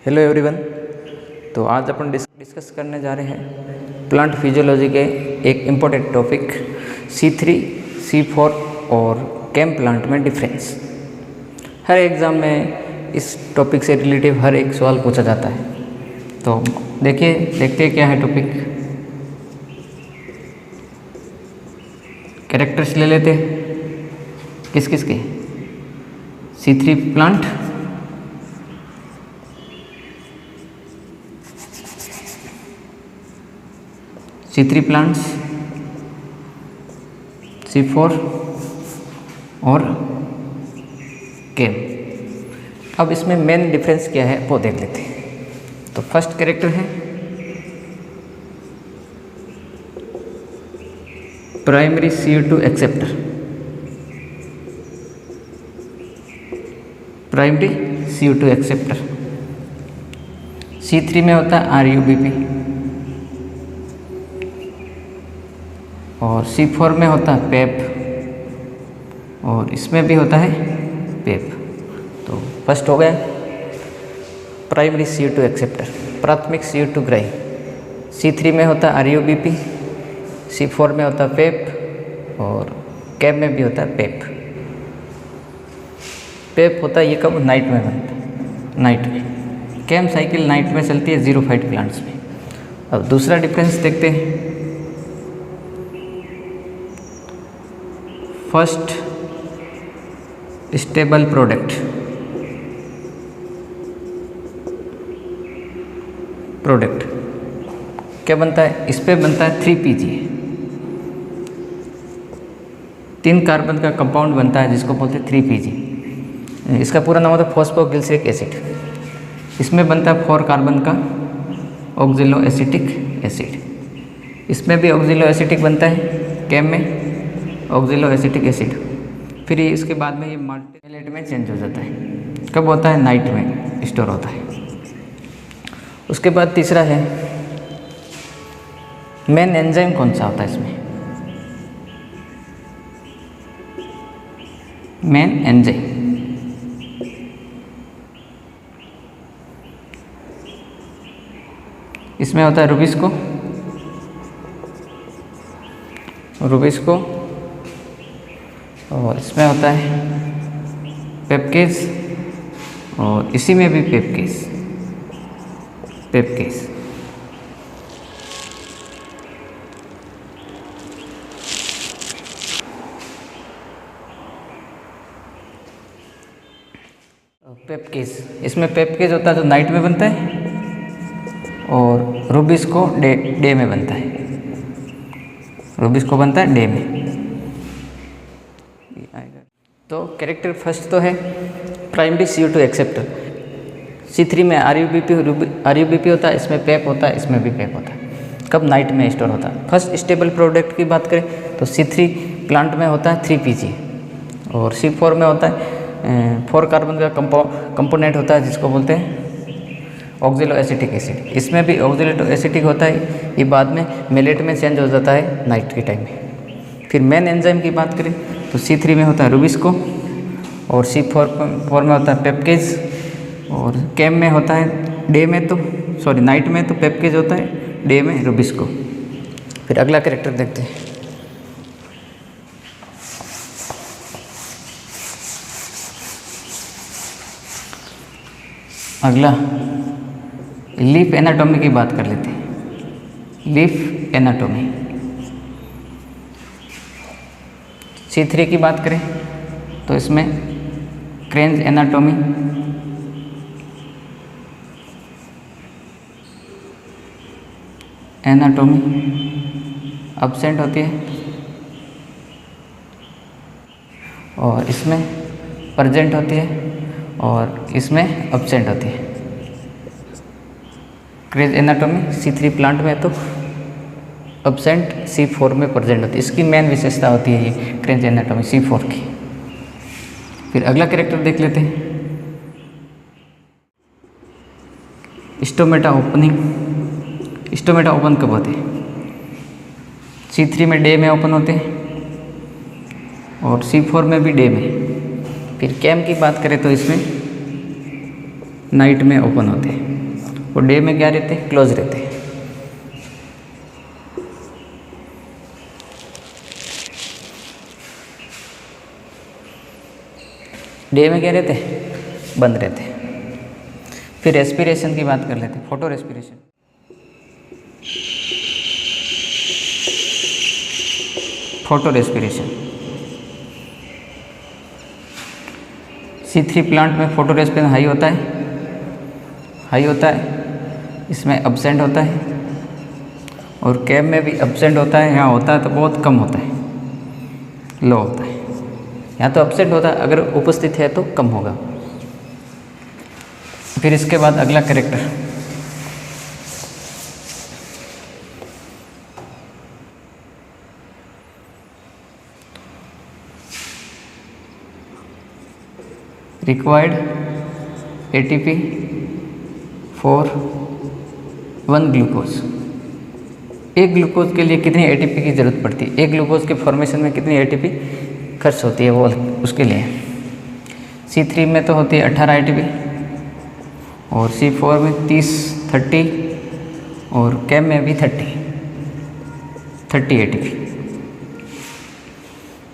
Hello everyone. तो आज अपन discuss करने जा रहे हैं प्लांट फिजियोलॉजी के एक इम्पोर्टेंट टॉपिक C3, C4 और केम प्लांट में डिफरेंस। हर एग्ज़ाम में इस टॉपिक से रिलेटिव हर एक सवाल पूछा जाता है। तो देखते हैं क्या है टॉपिक। कैरेक्टर्स ले लेते हैं किस किस के। C3 plant, C3 plants, C4 और केम। अब इसमें मेन डिफरेंस क्या है वो देख लेते हैं। तो फर्स्ट कैरेक्टर है primary CO2 acceptor. Primary CO2 acceptor C3 में होता है RUBP और C4 में होता है PEP और इसमें भी होता है PEP। तो फर्स्ट हो गया प्राइमरी CO2 एक्सेप्टर, प्राथमिक CO2 ग्राही। C3 में होता है RUBP, C4 में होता है PEP और कैप में भी होता है PEP। PEP होता है ये कब? नाइट में बनता है, नाइट में। कैम साइकिल नाइट में चलती है ज़ीरोफाइट प्लांट्स में। अब दूसरा डिफरेंस देखते हैं। फर्स्ट स्टेबल प्रोडक्ट क्या बनता है? इस पे बनता है 3PG, 3 कार्बन का कंपाउंड बनता है जिसको बोलते हैं 3PG। इसका पूरा नाम होता है फॉस्फोग्लिसरिक एसिड। इसमें बनता है 4 कार्बन का ऑक्जिलो एसिटिक एसिड। इसमें भी ऑक्जिलो एसिटिक बनता है, कैम में ऑक्जिलो एसिटिक एसिड। फिर ये इसके बाद में ये मल्टीलेट में चेंज हो जाता है। कब होता है? नाइट में स्टोर होता है। उसके बाद तीसरा है मेन एंजाइम कौन सा होता है इसमें? मेन एंजाइम इसमें होता है रुबिस्को और इसमें होता है पेप्केज और इसी में भी पेप्केज। इसमें पेप्केज होता है जो नाइट में बनता है और रुबिस्को डे में बनता है। रुबिस्को बनता है डे में। तो कैरेक्टर फर्स्ट तो है प्राइमरी CO2 एक्सेप्टर। C3 में RUBP होता है, इसमें PEP होता है, इसमें भी PEP होता है। कब? नाइट में स्टोर होता है। फर्स्ट स्टेबल प्रोडक्ट की बात करें तो C3 प्लांट में होता है 3PG और C4 में होता है 4 कार्बन का कंपोनेंट होता है जिसको बोलते हैं ऑक्जिलो एसिटिक एसिड। इसमें भी ऑक्जिलो एसिटिक होता है, ये बाद में मेलेट में चेंज हो जाता है नाइट के टाइम में। फिर मेन एंजाइम की बात करें तो C3 में होता है रुबिस्को और C4 में होता है पेप्केज और कैम में होता है नाइट में तो पेप्केज होता है, डे में रुबिस्को। फिर अगला कैरेक्टर देखते हैं। अगला लीफ एनाटॉमी की बात कर लेते हैं। लीफ एनाटॉमी C3 की बात करें तो इसमें क्रेन्स एनाटॉमी, एब्सेंट होती है और इसमें प्रेजेंट होती है और इसमें एब्सेंट होती है। क्रेन्स एनाटॉमी C3 प्लांट में तो एब्सेंट, C4 में प्रेजेंट होती है। इसकी मेन विशेषता होती है ये क्रेन्स एनाटॉमी C4 की। फिर अगला कैरेक्टर देख लेते हैं। स्टोमेटा ओपन कब होते हैं? C3 में डे में ओपन होते हैं और C4 में भी डे में। फिर कैम की बात करें तो इसमें नाइट में ओपन होते हैं और डे में क्या रहते हैं, क्लोज रहते हैं। डे में क्या रहते हैं, बंद रहते हैं। फिर रेस्पिरेशन की बात कर लेते हैं, photo respiration. Photo respiration C3 plant में फोटो रेस्पिरेशन हाई होता है, इसमें एब्सेंट होता है, और कैब में भी एब्सेंट होता है। यहाँ होता है तो बहुत कम होता है, लो होता है। यहाँ तो एब्सेंट होता है, अगर उपस्थित है तो कम होगा। फिर इसके बाद अगला character, required ATP for 1 glucose. एक ग्लूकोज के लिए कितनी ATP की ज़रूरत पड़ती है, एक ग्लूकोज के फॉर्मेशन में कितनी ATP खर्च होती है, वो उसके लिए। C3 में तो होती है 18 ATP, और C4 में 30 और कैब में भी 30 ATP।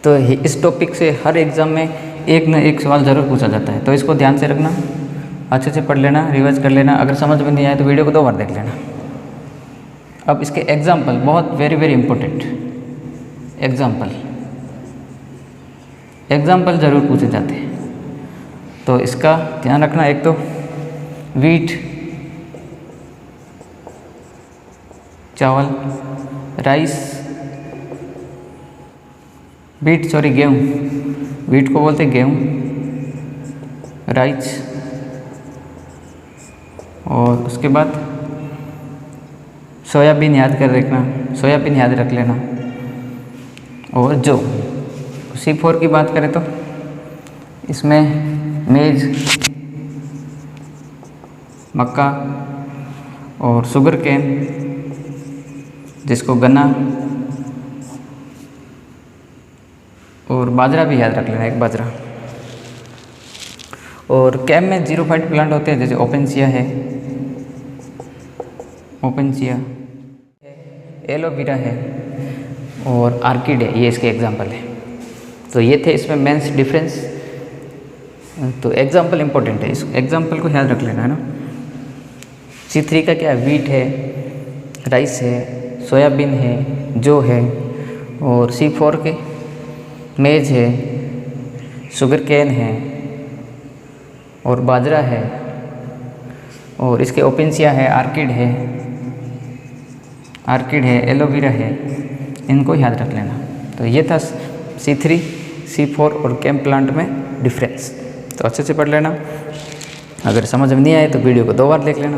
तो इस टॉपिक से हर एग्ज़ाम में एक न एक सवाल ज़रूर पूछा जाता है, तो इसको ध्यान से रखना, अच्छे से पढ़ लेना, रिवाइज कर लेना। अगर समझ में नहीं आए तो वीडियो को 2 बार देख लेना। अब इसके एग्जाम्पल बहुत वेरी इंपॉर्टेंट एग्जाम्पल ज़रूर पूछे जाते हैं, तो इसका ध्यान रखना। एक तो वीट, चावल, राइस, गेहूँ, वीट को बोलते हैं गेहूँ, राइस, और उसके बाद सोयाबीन याद रख लेना, और जो C4 की बात करें तो इसमें मेज, मक्का और शुगर केन, जिसको गन्ना, और बाजरा भी याद रख लेना, एक बाजरा। और कैब में जीरोफाइट प्लांट होते हैं, जैसे ओपेनसिया, एलोवेरा है और आर्किड है, ये इसके एग्जाम्पल है। तो ये थे इसमें मेंस डिफरेंस। तो एग्जाम्पल इंपॉर्टेंट है, इस एग्जाम्पल को याद रख लेना है ना। C3 का क्या है, वीट है, राइस है, सोयाबीन है, जो है, और C4 के मेज है, शुगर केन है, और बाजरा है, और इसके ओपेनसिया है, आर्किड है, एलोवेरा है, इनको याद रख लेना। तो ये था C3, C4 और कैम प्लांट में डिफरेंस। तो अच्छे से पढ़ लेना। अगर समझ में नहीं आए तो वीडियो को 2 बार देख लेना।